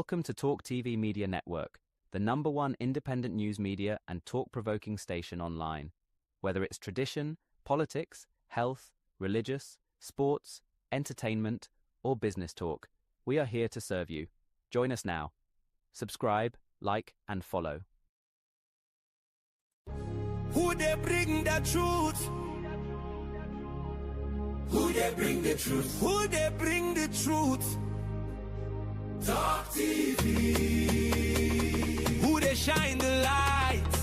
Welcome to Talk TV Media Network, the #1 independent news media and talk-provoking station online. Whether it's tradition, politics, health, religious, sports, entertainment, or business talk, we are here to serve you. Join us now. Subscribe, like, and follow. Who they bring the truth? Who they bring the truth? Who they bring the truth? Talk TV. Who they shine the light?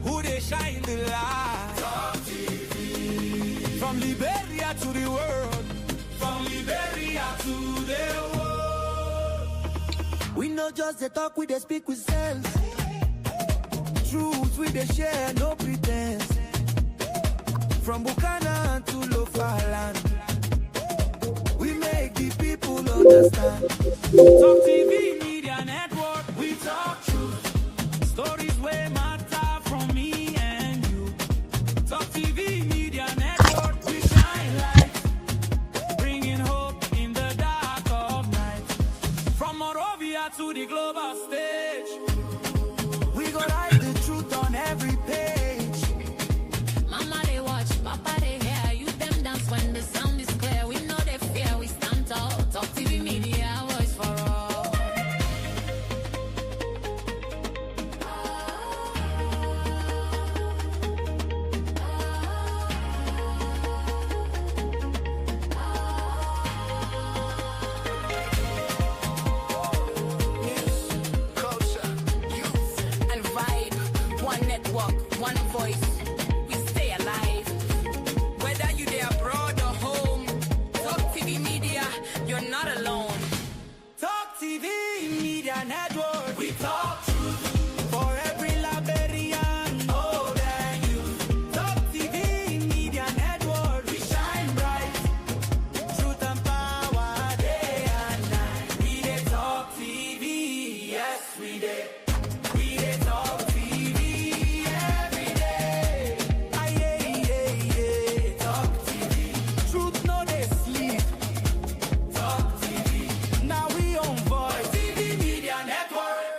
Who they shine the light? Talk TV. From Liberia to the world. From Liberia to the world. We not just the talk, we they speak with sense. Truth we they share, no pretense. From Makona to Lofaland, we make the people understand. Talk TV Media Network, we talk truth. Stories way matter from me and you. Talk TV Media Network, we shine light, bringing hope in the dark of night. From Morovia to the global stage, we go write the truth on every page. Mama they watch, Papa they hear, you them dance when the sound is clear. We know they fear, we stand tall. Talk TV Media, voice for all. News, culture, youth, and vibe. One network, one voice. We stay alive. Whether you there abroad or home, Talk TV Media, you're not alone. Talk TV Media Network. We talk truth for every Liberian, old and youth. Talk TV Media Network. We shine bright. Truth and power, day and night. We dey Talk TV, yes we dey. We dey Talk TV every day. Aye, yeah, yeah. Talk TV. Truth no dey sleep. Talk TV. Now we on voice. TV Media Network.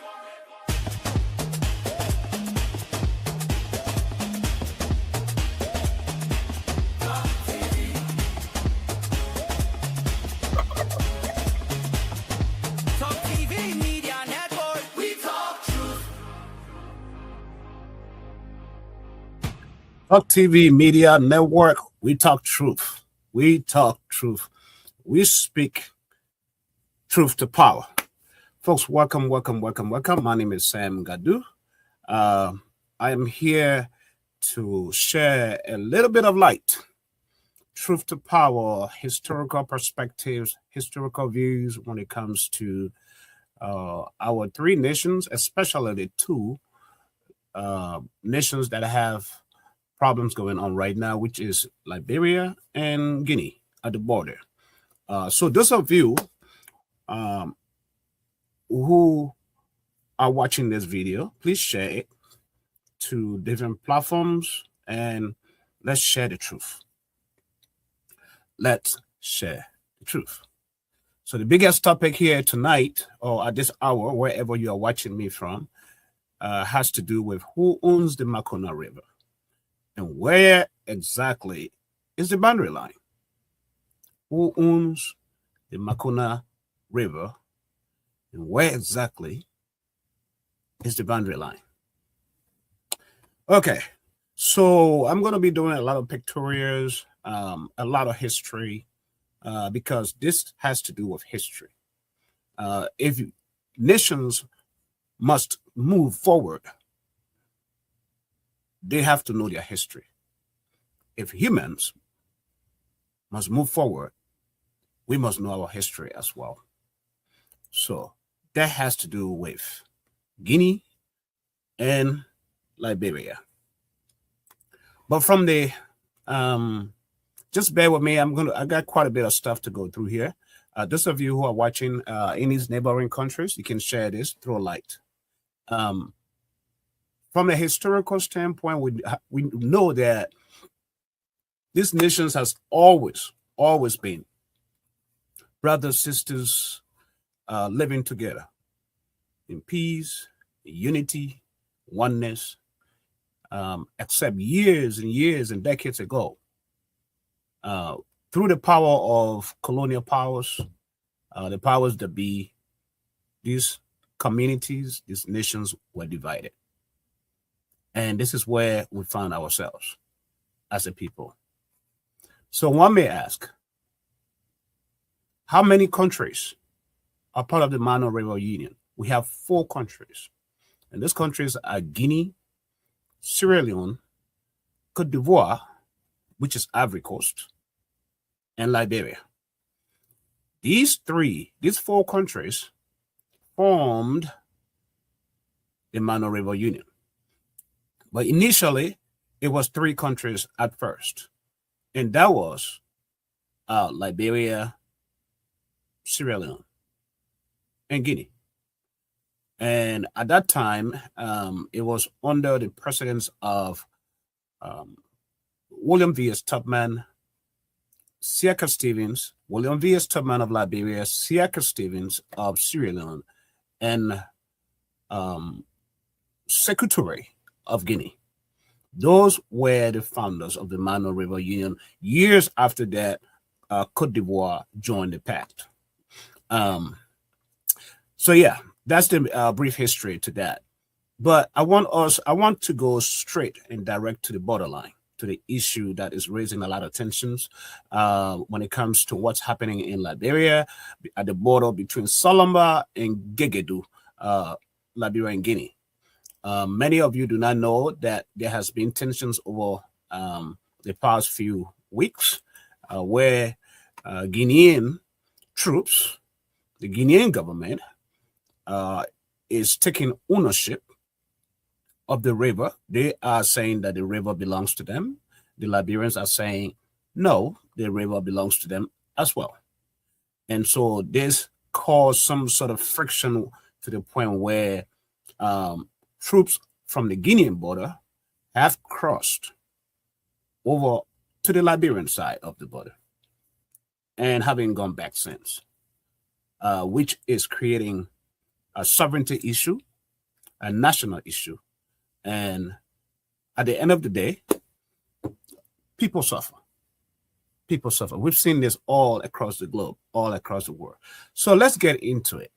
Talk TV. Talk TV Media Network. We talk truth. Talk TV Media Network, we talk truth. We talk truth. We speak truth to power. Folks, welcome. My name is Sam Gadu. I am here to share a little bit of light, truth to power, historical perspectives, historical views when it comes to our three nations, especially the two nations that have problems going on right now, which is Liberia and Guinea at the border. So those of you who are watching this video, please share it to different platforms and let's share the truth. Let's share the truth. So the biggest topic here tonight, or at this hour, wherever you are watching me from, has to do with who owns the Makona River and where exactly is the boundary line. Who owns the Makona River and where exactly is the boundary line? Okay, so I'm going to be doing a lot of pictorials, a lot of history, because this has to do with history. If nations must move forward, they have to know their history. If humans must move forward, we must know our history as well. So that has to do with Guinea and Liberia. But from the just bear with me, I got quite a bit of stuff to go through here. Those of you who are watching in these neighboring countries, you can share this, throw light. From a historical standpoint, we know that these nations has always been brothers, sisters, living together in peace, unity, oneness, except years and years and decades ago, through the power of colonial powers, the powers that be, these communities, these nations were divided. And this is where we found ourselves as a people. So one may ask, how many countries are part of the Mano River Union? We have 4 countries. And those countries are Guinea, Sierra Leone, Cote d'Ivoire, which is Ivory Coast, and Liberia. These 4 countries formed the Mano River Union. But initially, it was 3 countries at first. And that was Liberia, Sierra Leone, and Guinea. And at that time, it was under the precedence of William V.S. Tubman, Siaka Stevens, William V.S. Tubman of Liberia, Siaka Stevens of Sierra Leone, and Secretary of Guinea. Those were the founders of the Mano River Union. Years after that, Cote d'Ivoire joined the pact. So yeah, that's the brief history to that. But I want to go straight and direct to the borderline, to the issue that is raising a lot of tensions when it comes to what's happening in Liberia at the border between Salamba and Gegedu, Liberia and Guinea. Many of you do not know that there has been tensions over the past few weeks where Guinean troops, the Guinean government, is taking ownership of the river. They are saying that the river belongs to them. The Liberians are saying, no, the river belongs to them as well. And so this caused some sort of friction to the point where troops from the Guinean border have crossed over to the Liberian side of the border and having gone back since, which is creating a sovereignty issue, a national issue. And at the end of the day, people suffer. People suffer. We've seen this all across the globe, all across the world. So let's get into it.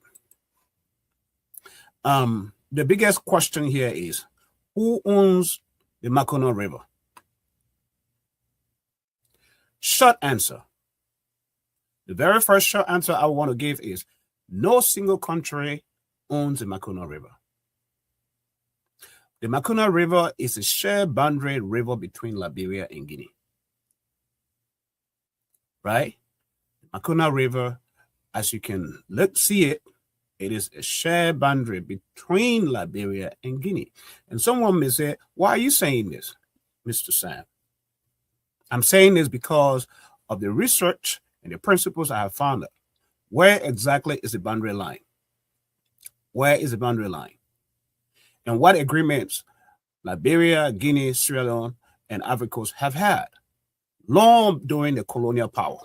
The biggest question here is, who owns the Makona River? Short answer. The very first short answer I want to give is, no single country owns the Makona River. The Makona River is a shared boundary river between Liberia and Guinea. Right? The Makona River, as you can see it, it is a shared boundary between Liberia and Guinea. And someone may say, why are you saying this, Mr. Sam? I'm saying this because of the research and the principles I have found out. Where exactly is the boundary line? Where is the boundary line? And what agreements Liberia, Guinea, Sierra Leone, and Ivory Coast have had long during the colonial power,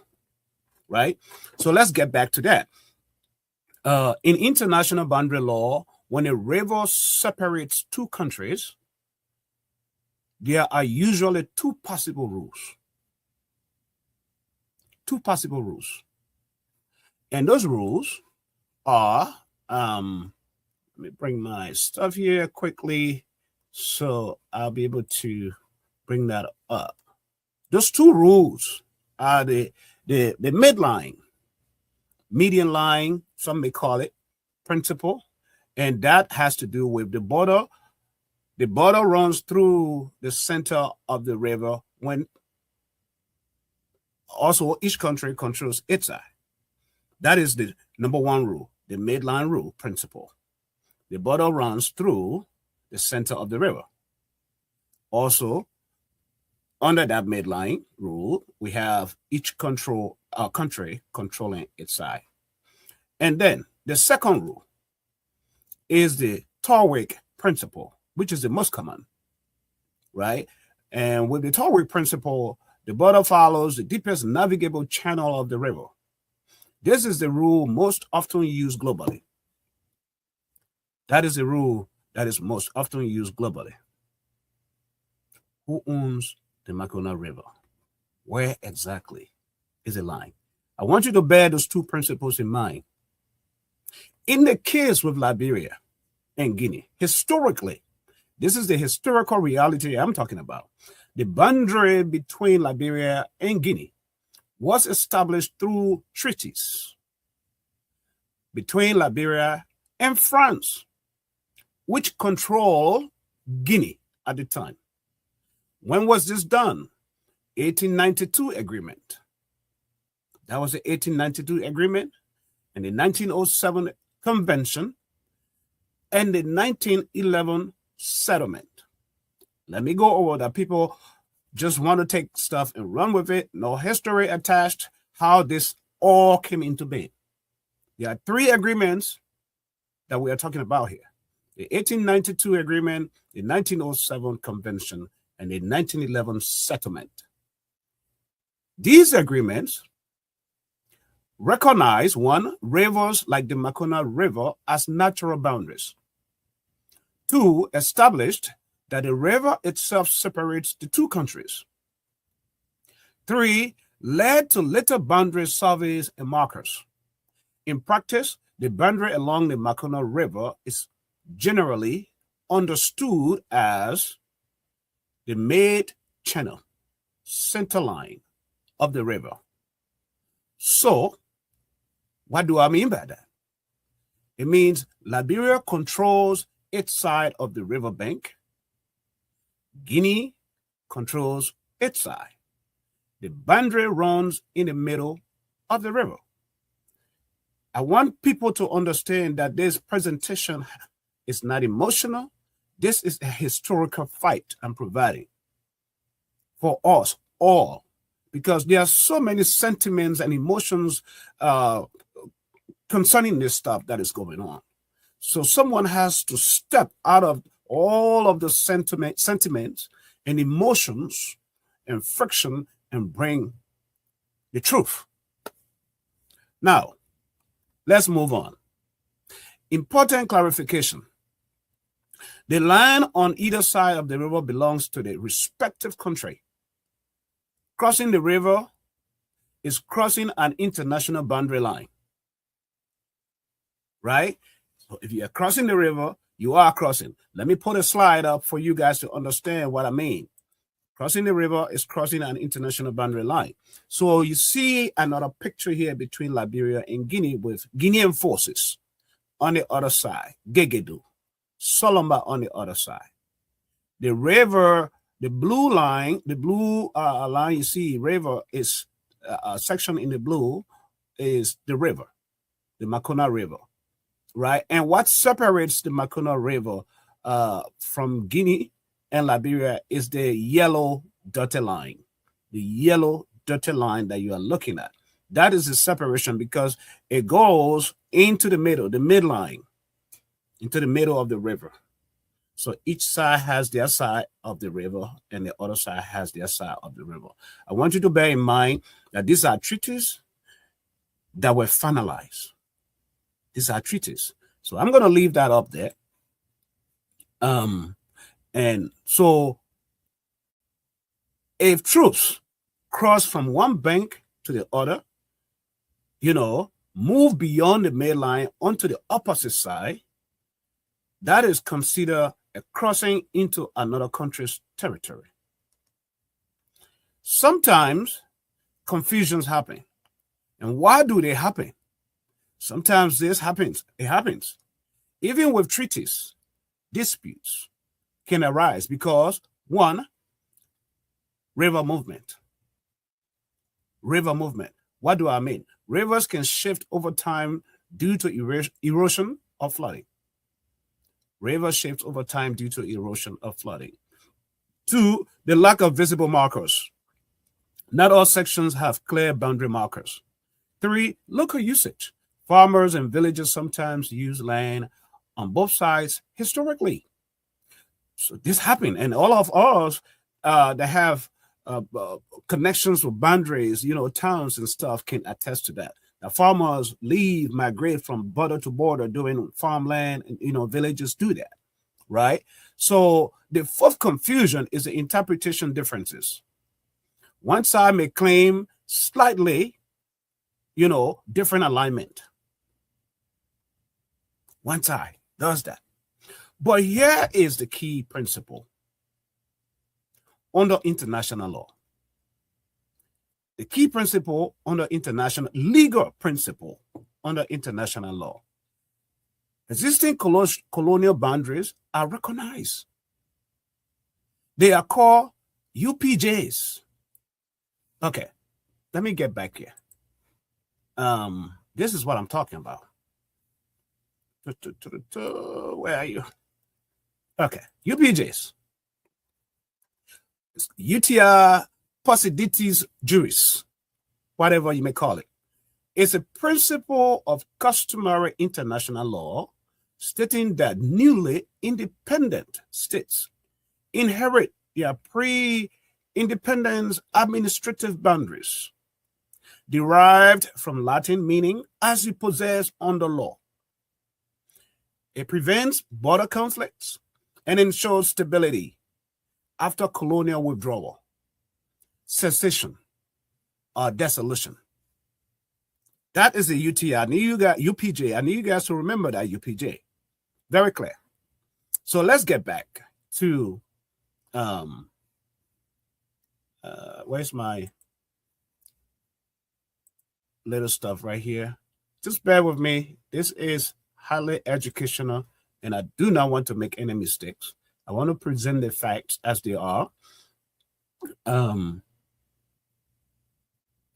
right? So let's get back to that. In international boundary law, when a river separates 2 countries, there are usually 2 possible rules. 2 possible rules. And those rules are, let me bring my stuff here quickly so I'll be able to bring that up. Those 2 rules are the midline, median line, some may call it, principle, and that has to do with the border. The border runs through the center of the river when also each country controls its side. That is the number 1 rule, the midline rule principle. The border runs through the center of the river. Also, under that midline rule, we have each country controlling its side. And then the second rule is the Torwick principle, which is the most common, right? And with the Torwick principle, the border follows the deepest navigable channel of the river. This is the rule most often used globally. That is the rule that is most often used globally. Who owns the Makona River? Where exactly is the line? I want you to bear those two principles in mind. In the case with Liberia and Guinea, historically, this is the historical reality I'm talking about. The boundary between Liberia and Guinea was established through treaties between Liberia and France, which controlled Guinea at the time. When was this done? 1892 agreement. That was the 1892 agreement, and the 1907 convention, and the 1911 settlement. Let me go over that. People just want to take stuff and run with it. No history attached, how this all came into being. There are three agreements that we are talking about here. The 1892 agreement, the 1907 convention, and the 1911 settlement. These agreements recognize, one, rivers like the Makona River as natural boundaries. Two, established that the river itself separates the two countries. Three, led to later boundary surveys and markers. In practice, the boundary along the Makona River is generally understood as the mid-channel, center line of the river. So, what do I mean by that? It means Liberia controls its side of the riverbank. Guinea controls its side. The boundary runs in the middle of the river. I want people to understand that this presentation is not emotional. This is a historical fight I'm providing for us all, because there are so many sentiments and emotions concerning this stuff that is going on. So someone has to step out of all of the sentiments and emotions and friction and bring the truth. Now, let's move on. Important clarification. The land on either side of the river belongs to the respective country. Crossing the river is crossing an international boundary line, right? So if you are crossing the river, you are crossing. Let me put a slide up for you guys to understand what I mean. Crossing the river is crossing an international boundary line. So you see another picture here between Liberia and Guinea with Guinean forces on the other side, Gegedu, Solomba on the other side. The river, the blue line, line you see, river is a section in the blue is the river, the Makona River, right? And what separates the Makona River from Guinea and Liberia is the yellow dotted line. The yellow dotted line that you are looking at. That is the separation because it goes into the middle, the midline, into the middle of the river. So each side has their side of the river and the other side has their side of the river. I want you to bear in mind that these are treaties that were finalized. These are treaties. So I'm going to leave that up there. And so if troops cross from one bank to the other, move beyond the main line onto the opposite side, that is considered a crossing into another country's territory. Sometimes confusions happen. And why do they happen? Sometimes this happens. It happens. Even with treaties, disputes can arise because, one, river movement. River movement. What do I mean? Rivers can shift over time due to erosion or flooding. Rivers shift over time due to erosion or flooding. Two, the lack of visible markers. Not all sections have clear boundary markers. Three, local usage. Farmers and villagers sometimes use land on both sides historically. So this happened, and all of us that have connections with boundaries, towns and stuff can attest to that. The farmers leave, migrate from border to border, doing farmland, and villages do that, right? So the fourth confusion is the interpretation differences. One side may claim slightly, different alignment. One side does that. But here is the key principle under international law. The key principle under international legal principle under international law. Existing colonial boundaries are recognized. They are called UPJs. Okay, let me get back here. This is what I'm talking about. Where are you? Okay, UPJs. Utia Possiditis Juris, whatever you may call it. It's a principle of customary international law stating that newly independent states inherit their pre-independence administrative boundaries, derived from Latin meaning as you possess under law. It prevents border conflicts and ensures stability after colonial withdrawal, secession, or dissolution. That is the UTI. I need you guys, UPJ. I need you guys to remember that UPJ. Very clear. So let's get back to where's my little stuff right here? Just bear with me. This is highly educational, and I do not want to make any mistakes. I want to present the facts as they are.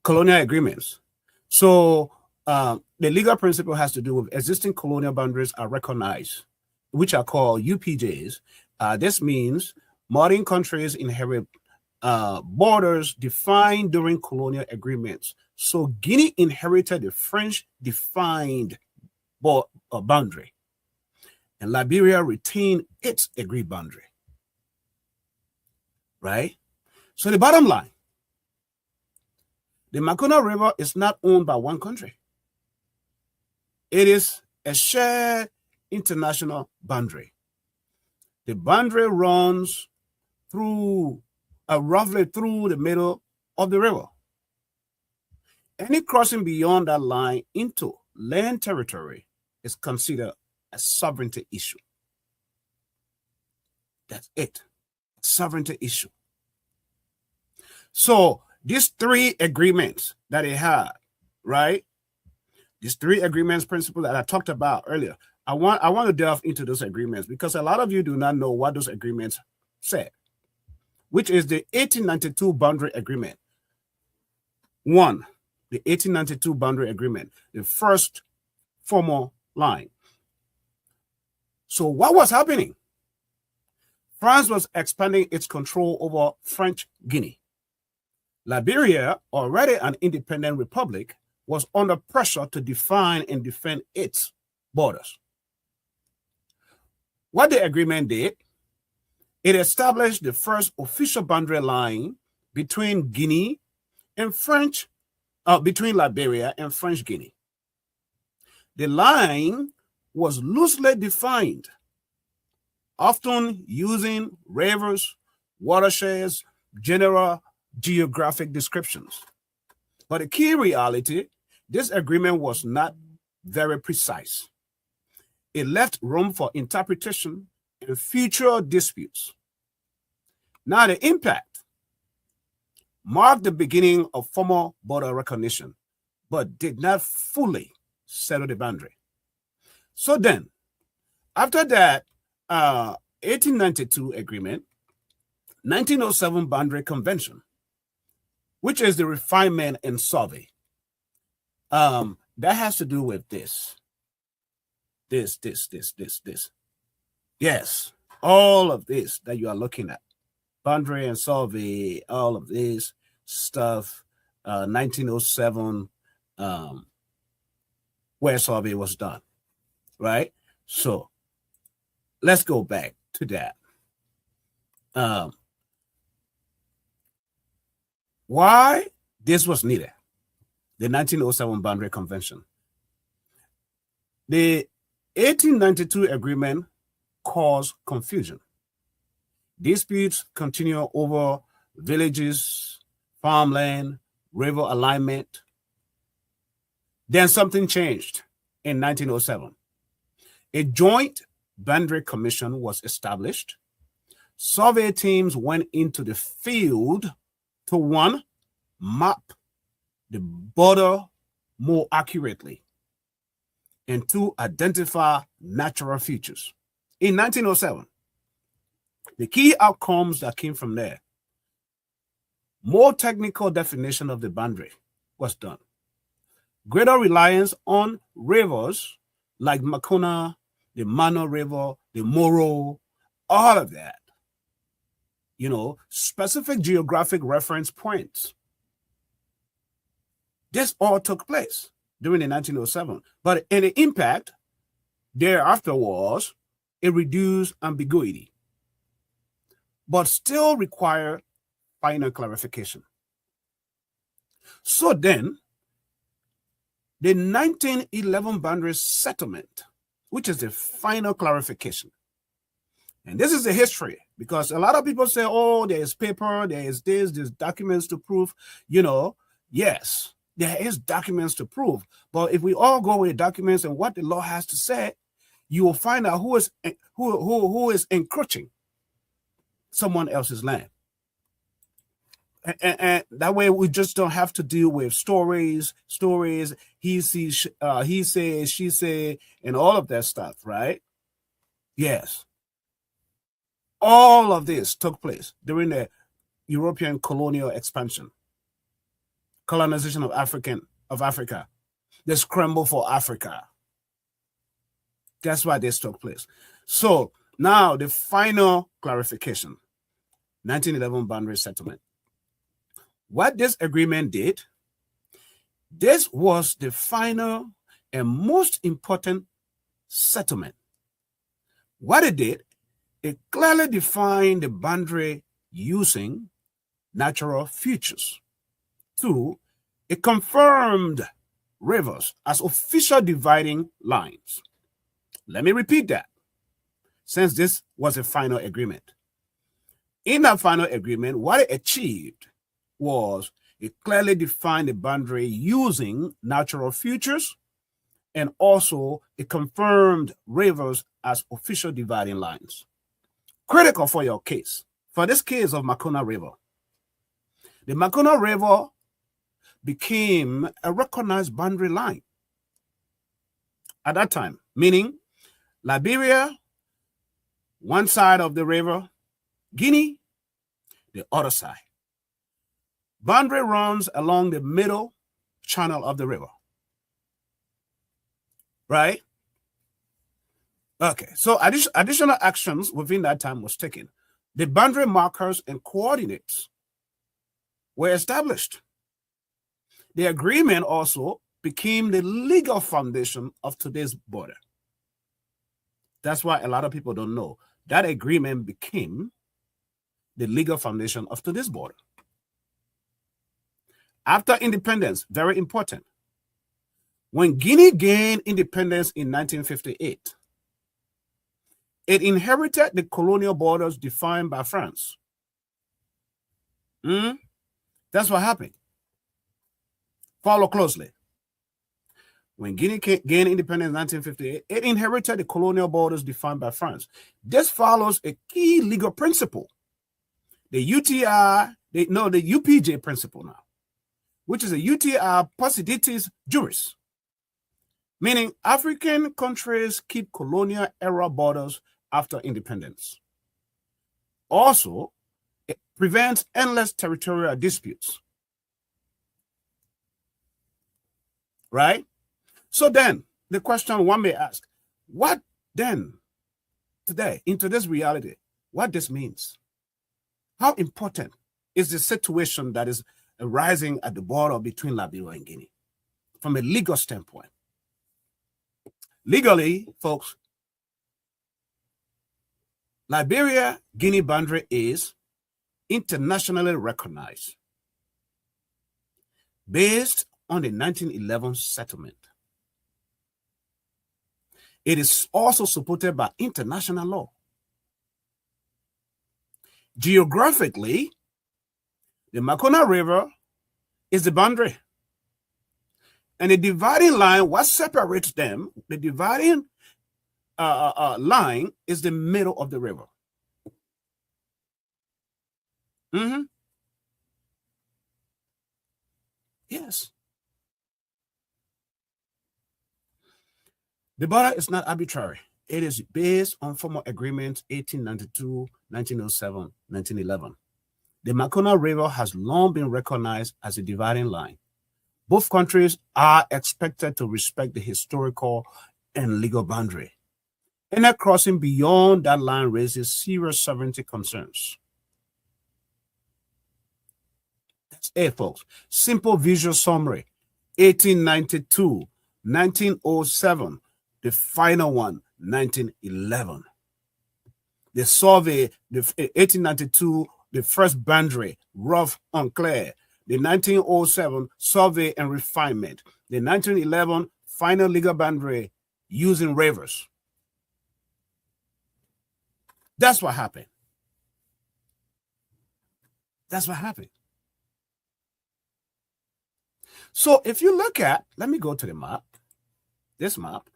Colonial agreements. So the legal principle has to do with existing colonial boundaries are recognized, which are called UPJs. This means modern countries inherit borders defined during colonial agreements. So Guinea inherited the French defined boundary, and Liberia retained its agreed boundary. Right? So the bottom line, the Makona River is not owned by one country. It is a shared international boundary. The boundary runs through roughly through the middle of the river. Any crossing beyond that line into land territory is considered a sovereignty issue. That's it. Sovereignty issue. So these three agreements that they had, right? These three agreements principle that I talked about earlier. I want to delve into those agreements because a lot of you do not know what those agreements said, which is the 1892 boundary agreement. One, the 1892 boundary agreement, the first formal line. So what was happening? France was expanding its control over French Guinea. Liberia, already an independent republic, was under pressure to define and defend its borders. What the agreement did, it established the first official boundary line between Guinea and French, between Liberia and French Guinea. The line was loosely defined, often using rivers, watersheds, general geographic descriptions. But the key reality, this agreement was not very precise. It left room for interpretation and future disputes. Now, the impact marked the beginning of formal border recognition, but did not fully settle the boundary. So then, after that 1892 agreement, 1907 Boundary Convention, which is the refinement and survey, that has to do with this. Yes, all of this that you are looking at, boundary and survey, all of this stuff, 1907, where survey was done, right? So let's go back to that. Why this was needed? the 1907 Boundary Convention. The 1892 agreement caused confusion. Disputes continue over villages, farmland, river alignment. Then something changed in 1907. A joint boundary commission was established. Survey teams went into the field to, one, map the border more accurately, and two, identify natural features. In 1907, the key outcomes that came from there: more technical definition of the boundary was done. Greater reliance on rivers like Makona, the Mano River, the Moro, all of that. Specific geographic reference points. This all took place during the 1907. But in the impact thereafter was a reduced ambiguity, but still require final clarification. So then, the 1911 boundary settlement, which is the final clarification. And this is the history, because a lot of people say, oh, there is paper, there is this, there's documents to prove. Yes, there is documents to prove. But if we all go with documents and what the law has to say, you will find out who is encroaching someone else's land. And that way we just don't have to deal with stories, he sees, he says, she say, and all of that stuff, right? Yes. All of this took place during the European colonial expansion, colonization of Africa, the scramble for Africa. That's why this took place. So now the final clarification, 1911 boundary settlement. What this agreement did, this was the final and most important settlement. What it did, it clearly defined the boundary using natural features. Two, it confirmed rivers as official dividing lines. Let me repeat that, since this was a final agreement. In that final agreement, what it achieved was it clearly defined the boundary using natural features, and also it confirmed rivers as official dividing lines. Critical for your case. For this case of Makona River, the Makona River became a recognized boundary line at that time, meaning Liberia, one side of the river, Guinea, the other side. Boundary runs along the middle channel of the river. Right? Okay, so additional actions within that time was taken. The boundary markers and coordinates were established. The agreement also became the legal foundation of today's border. That's why a lot of people don't know. That agreement became the legal foundation of today's border. After independence, very important. When Guinea gained independence in 1958, it inherited the colonial borders defined by France. That's what happened. Follow closely. When Guinea gained independence in 1958, it inherited the colonial borders defined by France. This follows a key legal principle, the UPJ principle now, which is a UTI Possidetis Juris, meaning African countries keep colonial era borders after independence. Also, it prevents endless territorial disputes. Right? So then, the question one may ask, what then, today, in today's reality, what this means? How important is the situation that is arising at the border between Liberia and Guinea from a legal standpoint? Legally, folks, Liberia-Guinea boundary is internationally recognized based on the 1911 settlement. It is also supported by international law. Geographically, the Makona River is the boundary. And the dividing line, what separates them, the dividing line is the middle of the river. Yes. The border is not arbitrary. It is based on formal agreements 1892, 1907, 1911. The Makona River has long been recognized as a dividing line. Both countries are expected to respect the historical and legal boundary. Any crossing beyond that line raises serious sovereignty concerns. That's it, folks. Simple visual summary. 1892, 1907, the final one, 1911. The survey, the 1892, the first boundary, rough, unclear. The 1907 survey and refinement. The 1911 final legal boundary using waivers. That's what happened. That's what happened. So if you look at, let me go to the map, this map.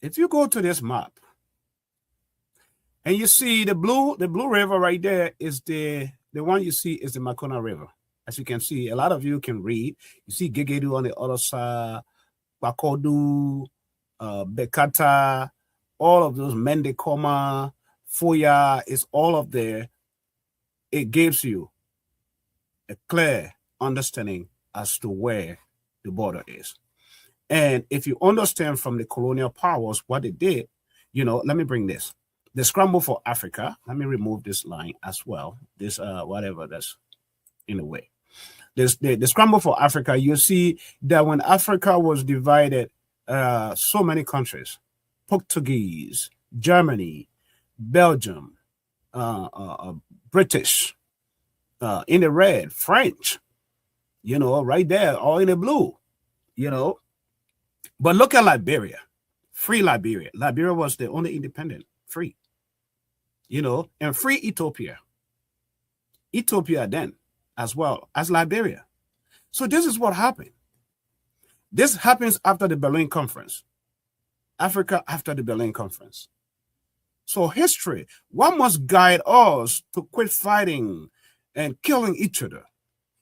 If you go to this map and you see the blue river right there is the one you see is the Makona River. As you can see, a lot of you can read. You see Gegedu on the other side, Bakodu, Bekata, all of those, Mendekoma, Foya is all of there. It gives you a clear understanding as to where the border is. And if you understand from the colonial powers what they did, let me bring this. The scramble for Africa. Let me remove this line as well. This, whatever that's in a way. The scramble for Africa, you see that when Africa was divided, so many countries, Portuguese, Germany, Belgium, British, in the red, French, right there, all in the blue, But look at Liberia, free Liberia. Liberia was the only independent, free, and free Ethiopia. Ethiopia then, as well as Liberia. So this is what happened. This happens after the Berlin Conference. Africa after the Berlin Conference. So history, what must guide us to quit fighting and killing each other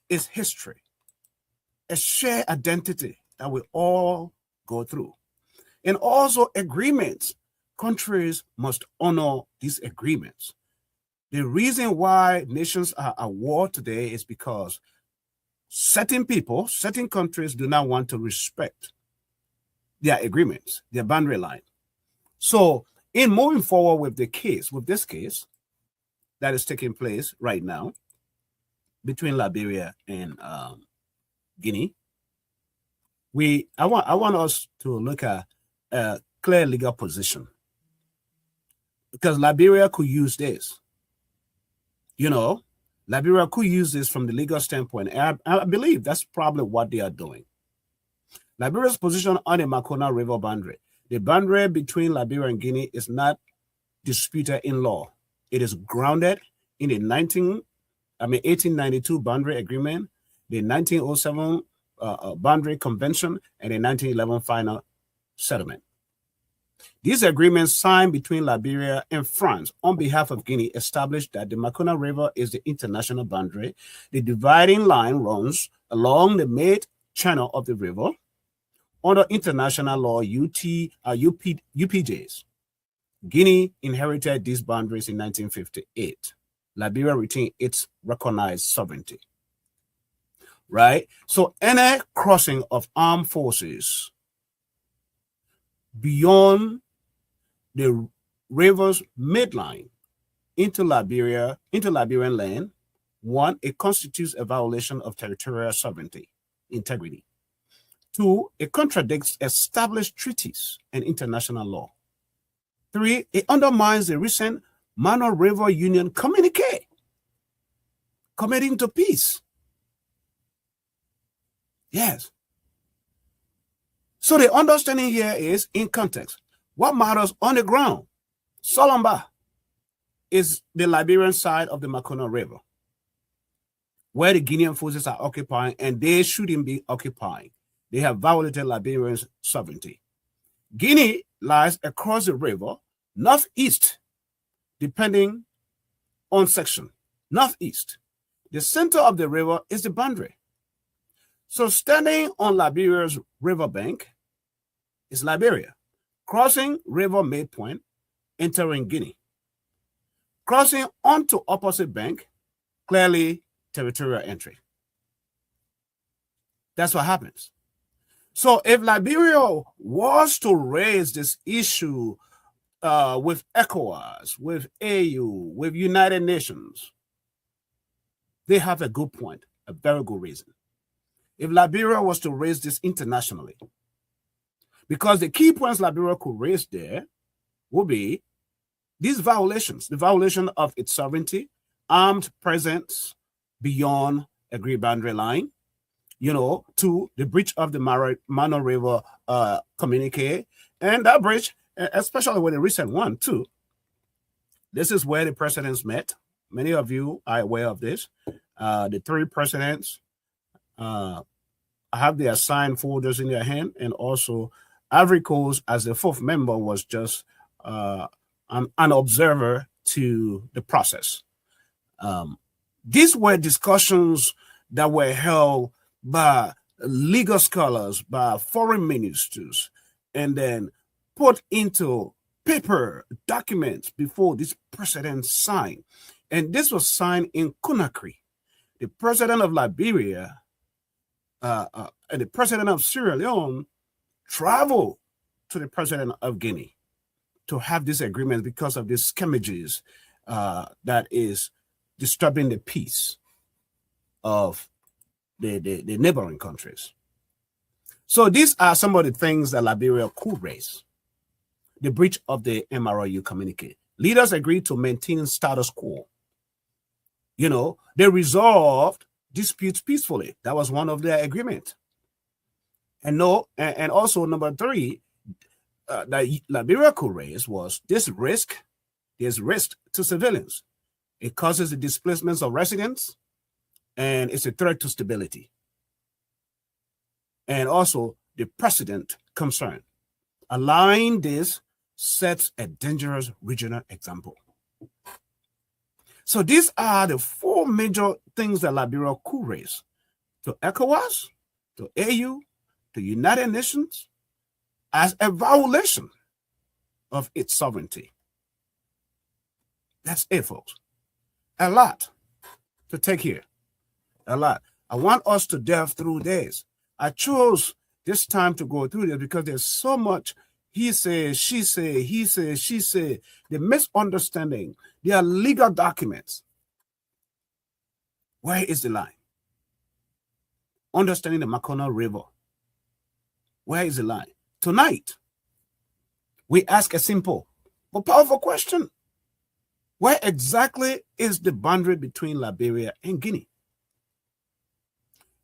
is history. A shared identity that we all go through. And also agreements. Countries must honor these agreements. The reason why nations are at war today is because certain people, certain countries do not want to respect their agreements, their boundary line. So in moving forward with this case that is taking place right now between Liberia and Guinea, I want us to look at a clear legal position, because Liberia could use this. Liberia could use this from the legal standpoint. And I believe that's probably what they are doing. Liberia's position on the Makona River boundary. The boundary between Liberia and Guinea is not disputed in law. It is grounded in the 1892 boundary agreement, the 1907 boundary convention, and the 1911 final settlement. These agreements signed between Liberia and France on behalf of Guinea established that the Makona River is the international boundary. The dividing line runs along the mid-channel of the river. Under international law, UPJs, Guinea inherited these boundaries in 1958. Liberia retained its recognized sovereignty. Right? So any crossing of armed forces beyond the river's midline into Liberian land, one, it constitutes a violation of territorial sovereignty, integrity. Two, it contradicts established treaties and international law. Three, it undermines the recent Mano River Union communique committing to peace. Yes. So the understanding here is in context. What matters on the ground? Solomba is the Liberian side of the Makona River, where the Guinean forces are occupying, and they shouldn't be occupying. They have violated Liberian sovereignty. Guinea lies across the river, northeast, depending on section, northeast. The center of the river is the boundary. So standing on Liberia's riverbank is Liberia, crossing River May Point, entering Guinea. Crossing onto opposite bank, clearly territorial entry. That's what happens. So if Liberia was to raise this issue with ECOWAS, with AU, with United Nations, they have a good point, a very good reason. If Liberia was to raise this internationally, because the key points Liberia could raise there will be these violations, the violation of its sovereignty, armed presence beyond agreed boundary line, to the breach of the Mano River communique, and that breach, especially with the recent one too. This is where the presidents met. Many of you are aware of this. The three presidents have their assigned folders in their hand, and also Ivory Coast, as the fourth member, was just an observer to the process. These were discussions that were held by legal scholars, by foreign ministers, and then put into paper documents before this president signed. And this was signed in Conakry. The president of Liberia and the president of Sierra Leone traveled to the president of Guinea to have this agreement because of these scammages that is disturbing the peace of the neighboring countries. So these are some of the things that Liberia could raise. The breach of the MROU communique. Leaders agreed to maintain status quo. They resolved disputes peacefully. That was one of their agreement. And also number three, that Liberia could raise was there's risk to civilians. It causes the displacements of residents, and it's a threat to stability. And also the precedent concern. Allowing this sets a dangerous regional example. So these are the four major things that Liberia could raise: to ECOWAS, to AU, to United Nations, as a violation of its sovereignty. That's it, folks. A lot to take here. A lot. I want us to delve through this. I chose this time to go through this because there's so much he says, she says, he says, she says, the misunderstanding. There are legal documents. Where is the line? Understanding the Makona River. Where is the line? Tonight, we ask a simple but powerful question. Where exactly is the boundary between Liberia and Guinea?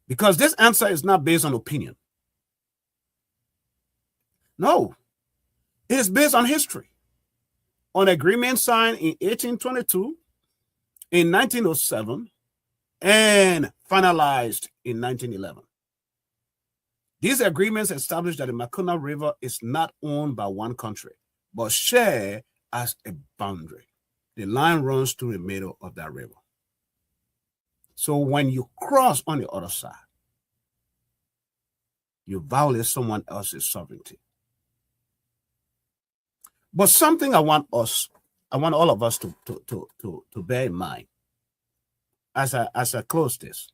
Because this answer is not based on opinion. No, it is based on history, on agreements signed in 1822, in 1907, and finalized in 1911. These agreements establish that the Makona River is not owned by one country, but shared as a boundary. The line runs through the middle of that river. So when you cross on the other side, you violate someone else's sovereignty. But something I want all of us to bear in mind as I close this.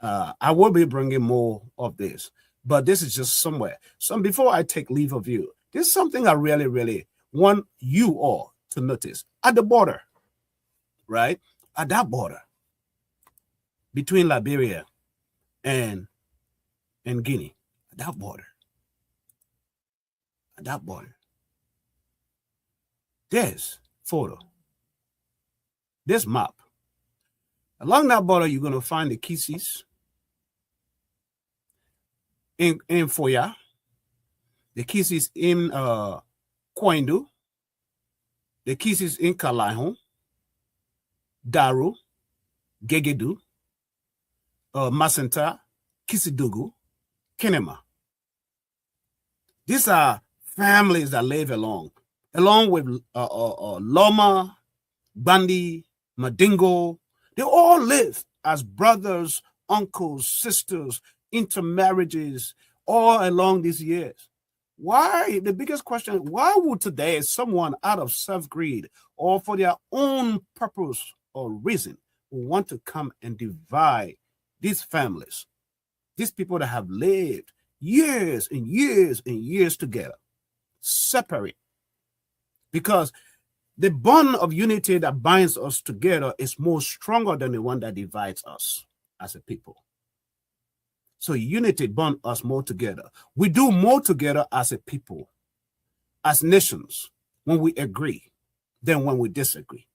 I will be bringing more of this, but this is just somewhere. So before I take leave of you, this is something I really, really want you all to notice. At the border, right? At that border between Liberia and Guinea, at that border, this photo, this map. Along that border, you're going to find the Kisis in Foya. the cases in Koindu, the cases in Kalahon, Daru, Gegedu, Masenta, Kisidugu, Kinema. These are families that live along with Loma, Bandi, Madingo. They all live as brothers, uncles, sisters, intermarriages, all along these years. Why? The biggest question, why would today someone out of self-greed or for their own purpose or reason want to come and divide these families, these people that have lived years and years and years together, separate? Because the bond of unity that binds us together is more stronger than the one that divides us as a people. So unity bonds us more together. We do more together as a people, as nations, when we agree than when we disagree.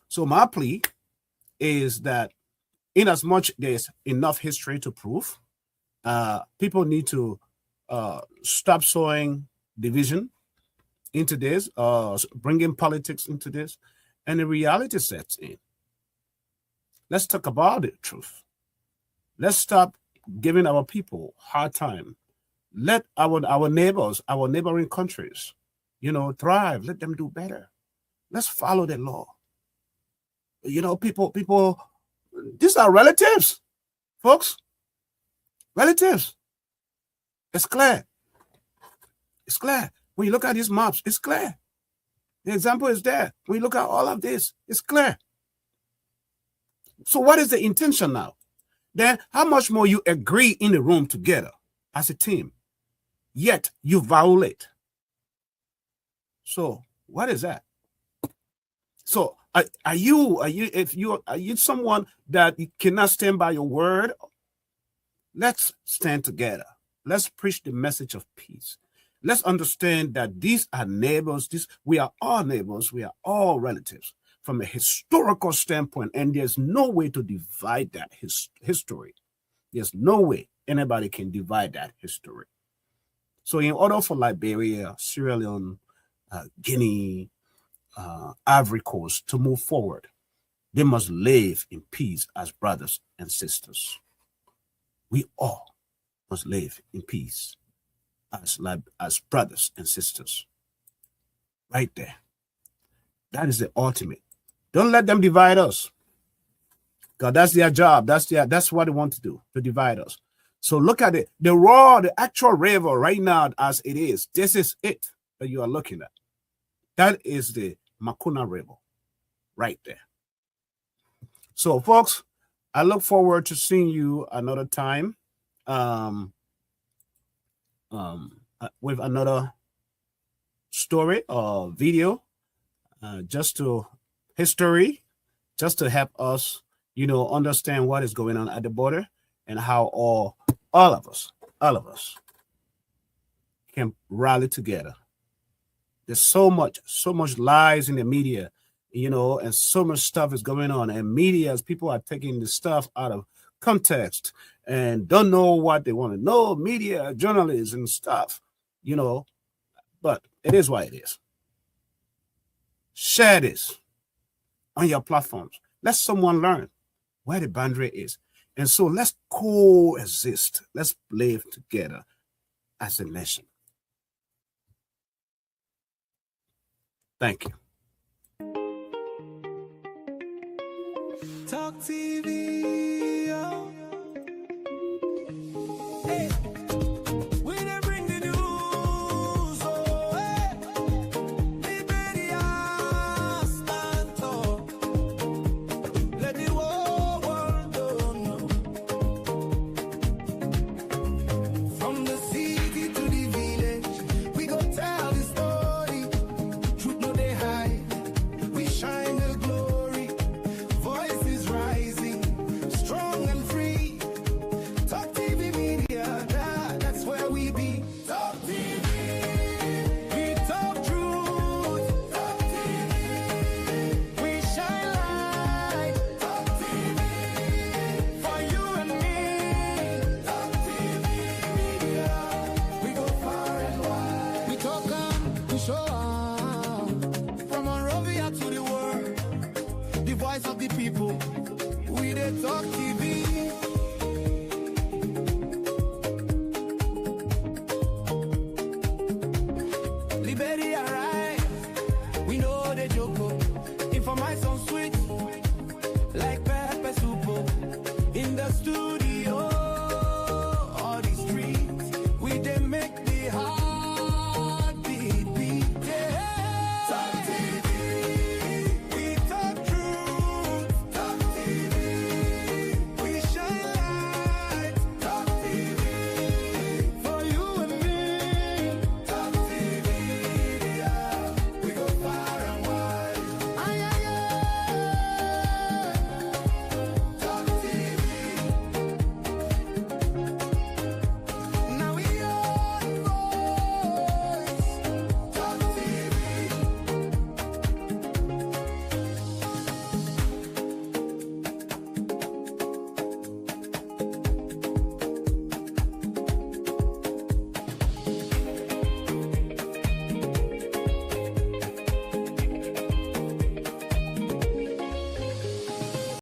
So my plea is that in as much there's enough history to prove, people need to stop sowing division into this, bringing politics into this, and the reality sets in. Let's talk about the truth. Let's stop giving our people hard time. Let our neighbors, our neighboring countries, thrive. Let them do better. Let's follow the law. People, these are relatives, folks. Relatives. It's clear. It's clear. When you look at these maps, it's clear. The example is there. When you look at all of this, it's clear. So what is the intention now? Then how much more you agree in the room together as a team, yet you violate. So what is that? So are you someone that you cannot stand by your word? Let's stand together. Let's preach the message of peace. Let's understand that these are neighbors. We are all neighbors. We are all relatives from a historical standpoint, and there's no way to divide that history. There's no way anybody can divide that history. So in order for Liberia, Sierra Leone, Guinea, Ivory Coast to move forward, they must live in peace as brothers and sisters. We all must live in peace as brothers and sisters. Right there. That is the ultimate. Don't let them divide us. God, that's their job. That's what they want to do, to divide us. So look at it. The actual river right now as it is. This is it that you are looking at. That is the Makona River right there. So folks, I look forward to seeing you another time with another story or video, just to help us, understand what is going on at the border and how all of us can rally together. There's so much lies in the media, and so much stuff is going on, and people are taking the stuff out of context and don't know what they want to know. Media, journalists and stuff, but it is what it is. Share this on your platforms. Let someone learn where the boundary is. And so let's coexist. Let's live together as a nation. Thank you. Talk TV.